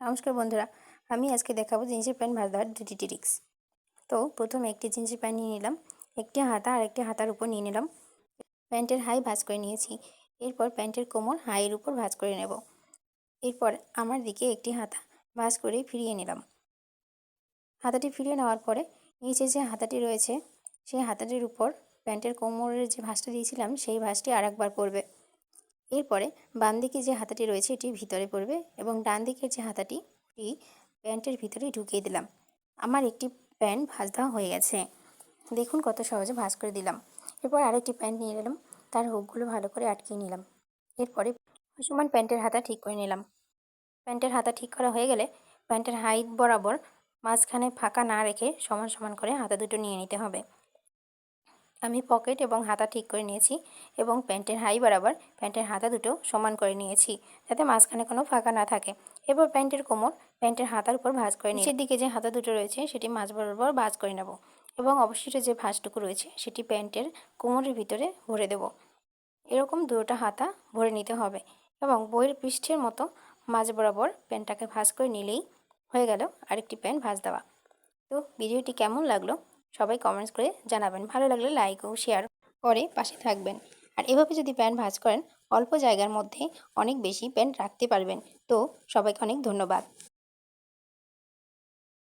নমস্কার বন্ধুরা, আমি আজকে দেখাবো জিন্সের প্যান্ট ভাঁজ দেওয়ার দুটি ট্রিক্স। তো প্রথমে একটি জিন্সের প্যান্ট নিয়ে নিলাম, একটি হাতা আর একটি হাতার উপর নিয়ে নিলাম। প্যান্টের হাই ভাঁজ করে নিয়েছি। এরপর প্যান্টের কোমর হাইয়ের উপর ভাঁজ করে নেব। এরপর আমার দিকে একটি হাতা ভাঁজ করে ফিরিয়ে নিলাম। হাতাটি ফিরিয়ে নেওয়ার পরে নিচে যে হাতাটি রয়েছে সেই হাতাটির উপর প্যান্টের কোমরের যে ভাঁজটা দিয়েছিলাম সেই ভাঁজটি আরেকবার পড়বে। এরপরে বাম দিকে যে হাতাটি রয়েছে এটি ভিতরে পড়বে এবং ডান দিকের যে হাতাটি প্যান্টের ভিতরে ঢুকিয়ে দিলাম। আমার একটি প্যান্ট ভাঁজ দেওয়া হয়ে গেছে। দেখুন কত সহজে ভাঁজ করে দিলাম। এরপর আরেকটি প্যান্ট নিয়ে নিলাম, তার হুকগুলো ভালো করে আটকিয়ে নিলাম। এরপরে সমান প্যান্টের হাতা ঠিক করে নিলাম। প্যান্টের হাতা ঠিক করা হয়ে গেলে প্যান্টের হাইট বরাবর মাঝখানে ফাঁকা না রেখে সমান সমান করে হাতা দুটো নিয়ে নিতে হবে। আমি পকেট এবং হাতা ঠিক করে নিয়েছি এবং প্যান্টের হাই বরাবর প্যান্টের হাতা দুটো সমান করে নিয়েছি, যাতে মাঝখানে কোনো ফাঁকা না থাকে। এরপর প্যান্টের কোমর প্যান্টের হাতার উপর ভাঁজ করে নিচের দিকে যে হাতা দুটো রয়েছে সেটি মাঝ বরাবর ভাঁজ করে নেব এবং অবশিষ্ট যে ভাঁজটুকু রয়েছে সেটি প্যান্টের কোমরের ভিতরে ভরে দেব। এরকম দুটো হাতা ভরে নিতে হবে এবং বইয়ের পৃষ্ঠের মতো মাঝ বরাবর প্যান্টটাকে ভাঁজ করে নিলেই হয়ে গেল আরেকটি প্যান্ট ভাঁজ দেওয়া। তো ভিডিওটি কেমন লাগলো সবাই কমেন্টস করে জানাবেন। ভালো লাগলে লাইক ও শেয়ার করে পাশে থাকবেন। আর এভাবে যদি প্যান্ট ভাঁজ করেন অল্প জায়গার মধ্যে অনেক বেশি প্যান্ট রাখতে পারবেন। তো সবাইকে অনেক ধন্যবাদ।